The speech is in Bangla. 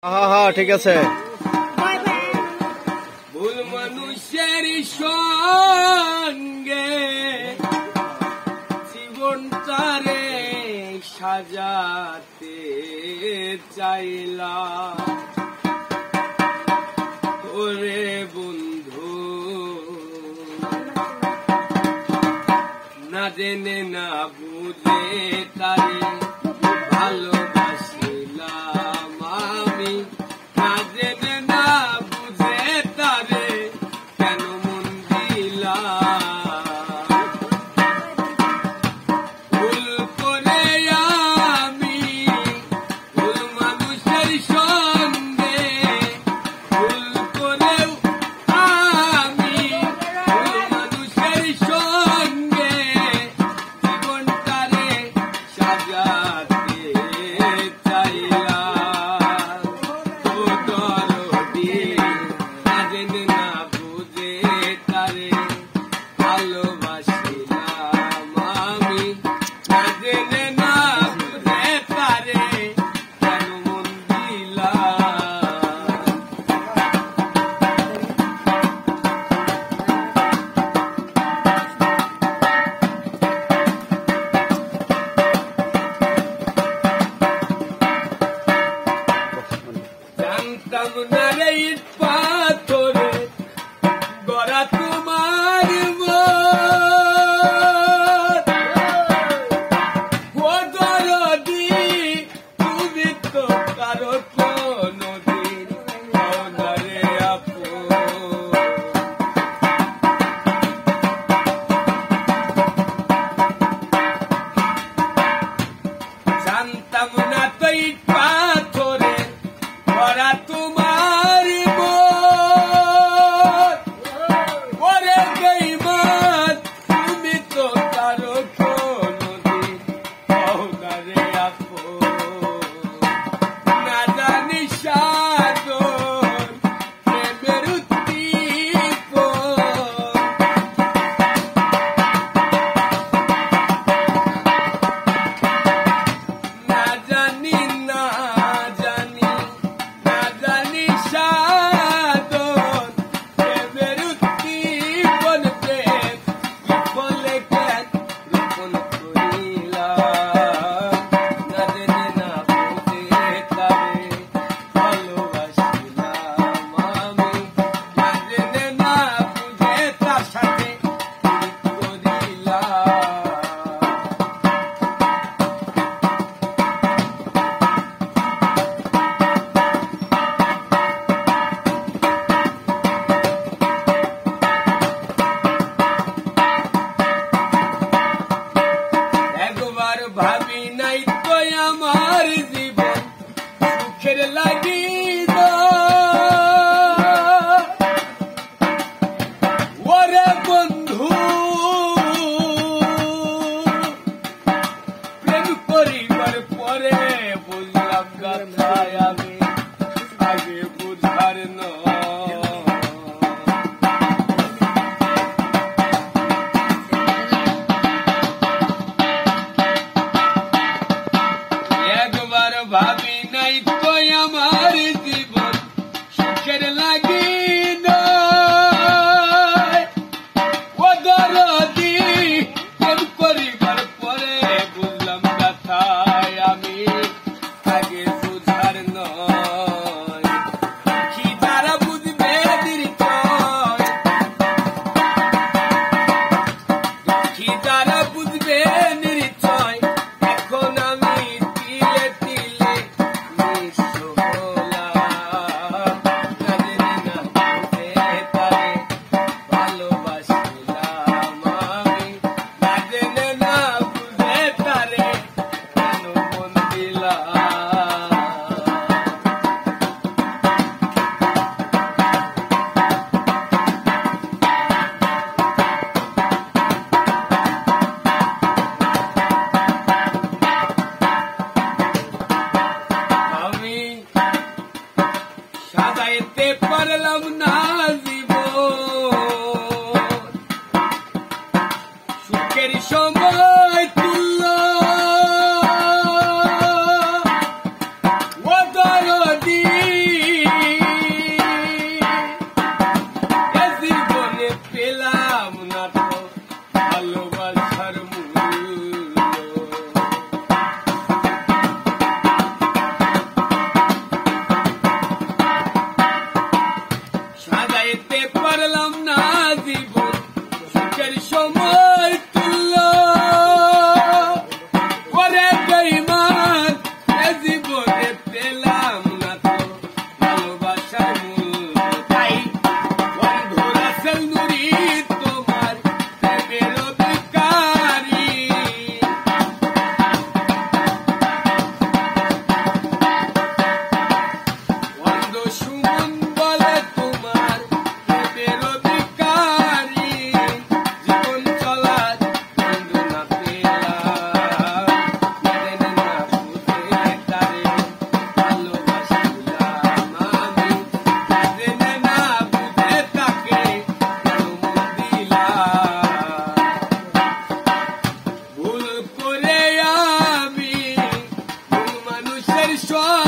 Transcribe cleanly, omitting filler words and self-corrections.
হ্যাঁ হ্যাঁ ঠিক আছে। ভুল মানুষের সঙ্গে জীবনটারে সাজাতে চাইলাম ওরে বন্ধু, না জেনে না বুঝে তারে ভালোবাসিলাম আমি, না জেনে না বুঝে তারে কেন মন দিলাম। ভুল করে আমি ভুল মানুষের সঙ্গে, ভুল করেও আমি ভুল মানুষের সঙ্গে জীবনটারে সাজাতে চাইলাম ও দরদি, না জেনে না বুঝে তারে ভালোবাসিলাম আমি, না জেনে না বুঝে তারে কেন মন দিলাম। জানতাম না রে ইট পাথরে গড়া তোমার মন, ও দরদি তুমি তো কারো কোনদিন হও না রে আপন। জানতাম না তো ইট পাথরে গড়া তোমার মন, ওরে বেঈমান তুমি তো কারো কোনদিন হও না রে আপন। না জানি সাধন প্রেমের উদ্দীপন, না জানি না জানি না জানি সাধন প্রেমের উদ্দীপন, প্রেম বিফলে কেন রোপণ করিলাম, না জেনে না বুঝে তারে ভালোবাসিলাম আমি, না জেনে না বুঝে তার সাথে করিলাম। একবার ভাবি নাই তো আমার জীবন সুখের লাগিল, ওরে বন্ধু প্রেম করিবার পরে বুঝলাম কথায় আমি আগে বুঝার নয়। একবার ভাবি নাই তো আমার জীবন সুখের লাগিল, ও দরদি প্রেম করিবার পরে বুঝলাম কথায় আমি আগে বুঝার নয়। কি তারা বুঝবে নির্চয়, কি তারা বুঝবে নির্চয়, এখন আমি তিলে তিলে নিঃস্ব হলাম, না জেনে না বুঝে তারে ভালোবাসিলাম আমি, না জেনে না বুঝে তারে কেন মন দিলাম। আমি সাজাইতে পারলাম না জীবন, সুখের সময় তুল্য ও দরদি ঈশ্বর